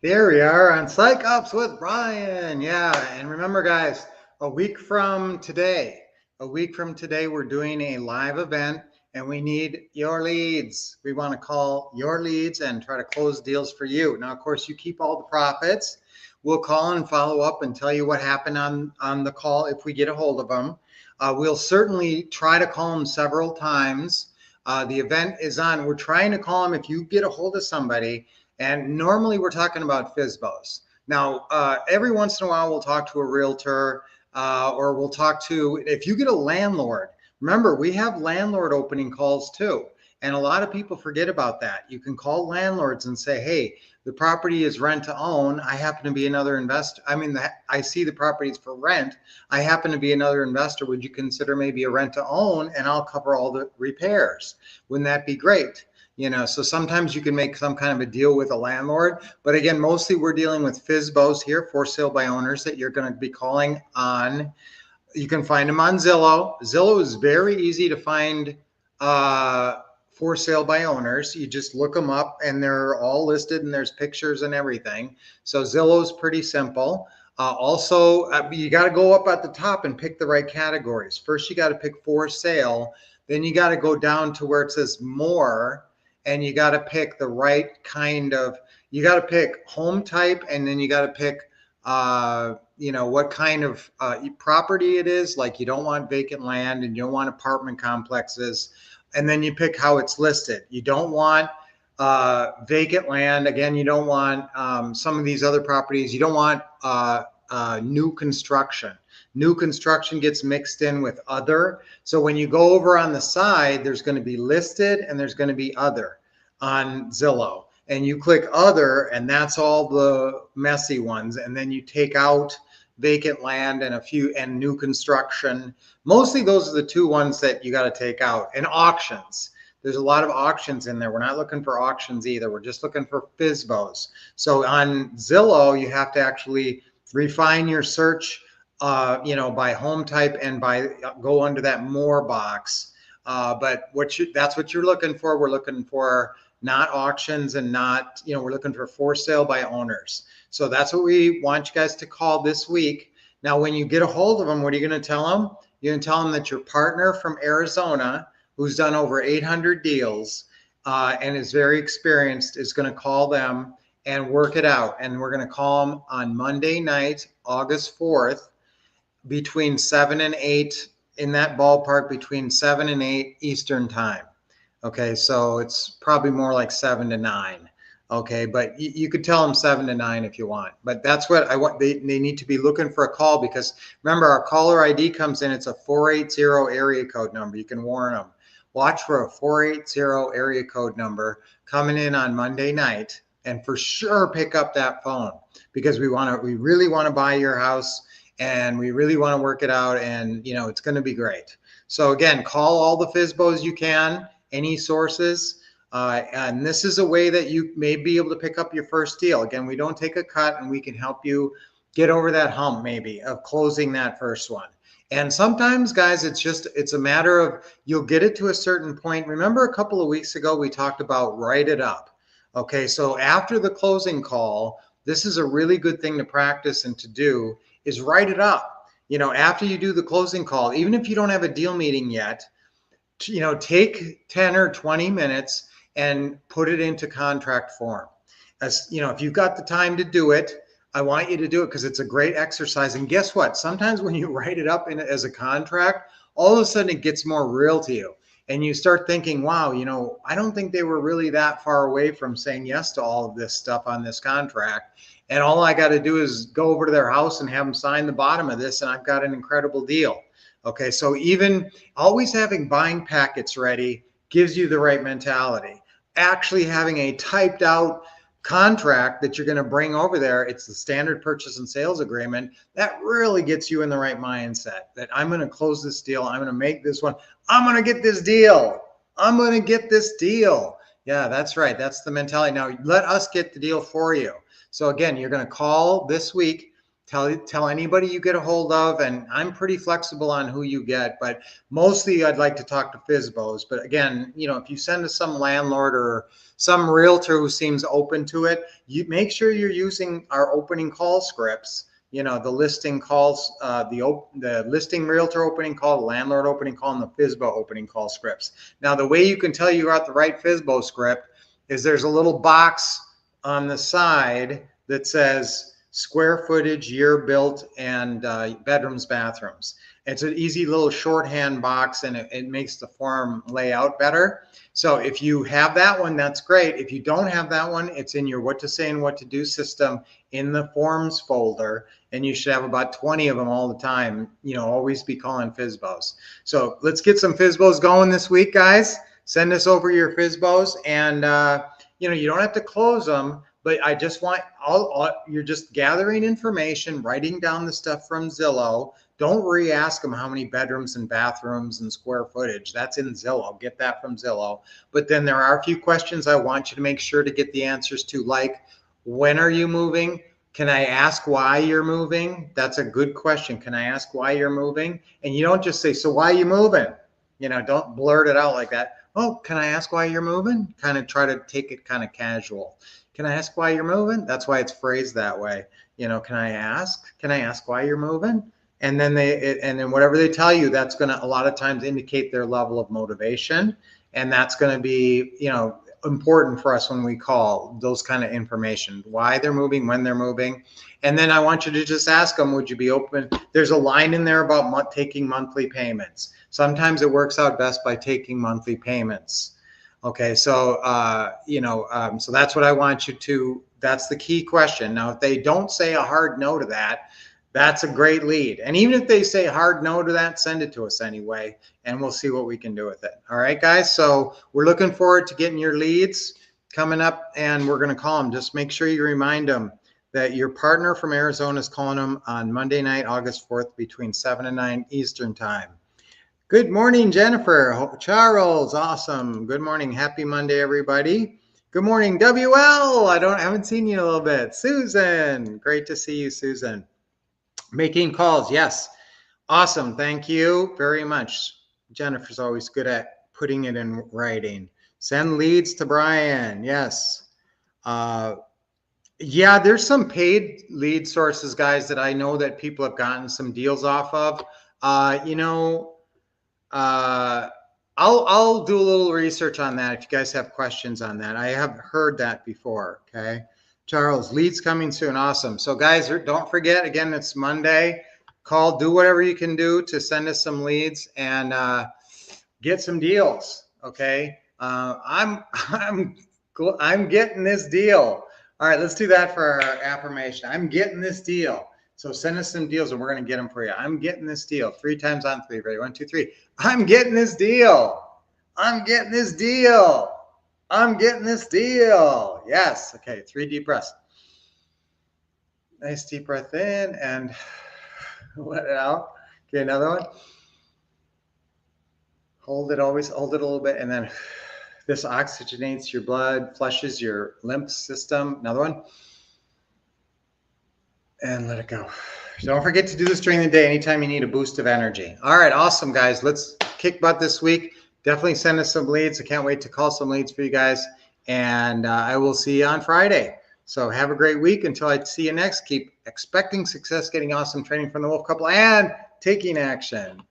There we are on Psych Ups with Brian. Yeah, and remember, guys, a week from today, we're doing a live event and we need your leads. We want to call your leads and try to close deals for you. Now, of course, you keep all the profits. We'll call and follow up and tell you what happened on the call if we get a hold of them. We'll certainly try to call them several times. The event is on. We're trying to call them if you get a hold of somebody, and normally we're talking about FSBOs. Now, every once in a while, we'll talk to a realtor or we'll talk to, if you get a landlord, remember, we have landlord opening calls too. And a lot of people forget about that. You can call landlords and say, hey, the property is rent to own. I happen to be another investor. I mean, I see the properties for rent. I happen to be another investor. Would you consider maybe a rent to own, and I'll cover all the repairs? Wouldn't that be great? So sometimes you can make some kind of a deal with a landlord, but again, mostly we're dealing with FSBOs here, for sale by owners, that you're going to be calling on. You can find them on Zillow. Zillow is very easy to find for sale by owners. You just look them up and they're all listed and there's pictures and everything. So Zillow is pretty simple. You got to go up at the top and pick the right categories. First, you got to pick for sale. Then you got to go down to where it says more, and you got to pick the right kind of, you got to pick home type, and then you got to pick what kind of property it is. Like, you don't want vacant land and you don't want apartment complexes. And then you pick how it's listed. You don't want vacant land. Again, you don't want some of these other properties. You don't want new construction. New construction gets mixed in with other. So when you go over on the side, there's going to be listed and there's going to be other on Zillow. And you click other, and that's all the messy ones. And then you take out vacant land and a few and new construction. Mostly those are the two ones that you got to take out. And auctions. There's a lot of auctions in there. We're not looking for auctions either. We're just looking for FSBOs. So on Zillow, you have to actually refine your search, by home type and by go under that more box. But that's what you're looking for. We're looking for not auctions and not, we're looking for sale by owners. So that's what we want you guys to call this week. Now, when you get a hold of them, what are you going to tell them? You're going to tell them that your partner from Arizona, who's done over 800 deals and is very experienced, is going to call them and work it out. And we're going to call them on Monday night, August 4th, between 7 and 8, in that ballpark, between 7 and 8 Eastern time. Okay, so it's probably more like 7 to 9. Okay, but you could tell them 7 to 9 if you want. But that's what I want. They need to be looking for a call, because remember, our caller ID comes in. It's a 480 area code number. You can warn them. Watch for a 480 area code number coming in on Monday night, and for sure pick up that phone, because we really want to buy your house, and we really want to work it out, and it's going to be great. So again, call all the FSBOs you can, any sources, and this is a way that you may be able to pick up your first deal. Again, we don't take a cut, and we can help you get over that hump maybe of closing that first one. And sometimes, guys, it's a matter of, you'll get it to a certain point. Remember, a couple of weeks ago we talked about write it up. Okay, so after the closing call, this is a really good thing to practice and to do, is write it up. After you do the closing call, even if you don't have a deal meeting yet, take 10 or 20 minutes and put it into contract form. If you've got the time to do it, I want you to do it, because it's a great exercise. And guess what? Sometimes when you write it up as a contract, all of a sudden it gets more real to you. And you start thinking, wow, I don't think they were really that far away from saying yes to all of this stuff on this contract. And all I got to do is go over to their house and have them sign the bottom of this, and I've got an incredible deal. Okay, so even always having buying packets ready gives you the right mentality. Actually having a typed out contract that you're going to bring over there, it's the standard purchase and sales agreement, that really gets you in the right mindset, that I'm going to close this deal, I'm going to make this one, I'm going to get this deal, I'm going to get this deal. Yeah, that's right. That's the mentality. Now let us get the deal for you. So again, you're going to call this week, Tell anybody you get a hold of, and I'm pretty flexible on who you get, but mostly I'd like to talk to FSBOs. But again, if you send us some landlord or some realtor who seems open to it, you make sure you're using our opening call scripts. The listing calls, the listing realtor opening call, the landlord opening call, and the FSBO opening call scripts. Now, the way you can tell you got the right FSBO script is there's a little box on the side that says square footage, year built, and bedrooms, bathrooms. It's an easy little shorthand box, and it makes the form layout better. So if you have that one, that's great. If you don't have that one, it's in your what to say and what to do system in the forms folder, and you should have about 20 of them all the time. Always be calling FSBOs. So let's get some FSBOs going this week, guys. Send us over your FSBOs, and you don't have to close them. But I just want you're just gathering information, writing down the stuff from Zillow. Don't re-ask them how many bedrooms and bathrooms and square footage. That's in Zillow. Get that from Zillow. But then there are a few questions I want you to make sure to get the answers to, like, when are you moving? Can I ask why you're moving? That's a good question. Can I ask why you're moving? And you don't just say, so why are you moving? Don't blurt it out like that. Oh, can I ask why you're moving? Kind of try to take it kind of casual. Can I ask why you're moving? That's why it's phrased that way. Can I ask? Can I ask why you're moving? And then then whatever they tell you, that's going to a lot of times indicate their level of motivation. And that's going to be, important for us when we call those kind of information, why they're moving, when they're moving. And then I want you to just ask them, would you be open? There's a line in there about taking monthly payments. Sometimes it works out best by taking monthly payments. Okay, so so that's what I want you to. That's the key question. Now, if they don't say a hard no to that, that's a great lead. And even if they say hard no to that, send it to us anyway, and we'll see what we can do with it. All right, guys. So we're looking forward to getting your leads coming up, and we're going to call them. Just make sure you remind them that your partner from Arizona is calling them on Monday night, August 4th, between 7 and 9 Eastern time. Good morning, Jennifer. Charles, awesome. Good morning. Happy Monday, everybody. Good morning, WL. I haven't seen you in a little bit. Susan, great to see you, Susan. Making calls, yes. Awesome. Thank you very much. Jennifer's always good at putting it in writing. Send leads to Brian. Yes. Yeah, there's some paid lead sources, guys, that I know that people have gotten some deals off of. I'll do a little research on that if you guys have questions on that. I have heard that before. Okay. Charles, leads coming soon. Awesome. So guys, don't forget, again, it's Monday. Call, do whatever you can do to send us some leads and get some deals. Okay. I'm getting this deal. All right, let's do that for our affirmation. I'm getting this deal. So send us some deals and we're going to get them for you. I'm getting this deal. 3 times on 3. Ready? 1, 2, 3. I'm getting this deal. I'm getting this deal. I'm getting this deal. Yes. Okay. 3 deep breaths. Nice deep breath in and let it out. Okay. Another one. Hold it. Always hold it a little bit. And then this oxygenates your blood, flushes your lymph system. Another one. And let it go. Don't forget to do this during the day anytime you need a boost of energy. All right. Awesome, guys. Let's kick butt this week. Definitely send us some leads. I can't wait to call some leads for you guys. And I will see you on Friday. So have a great week. Until I see you next, keep expecting success, getting awesome training from the Wolf Couple, and taking action.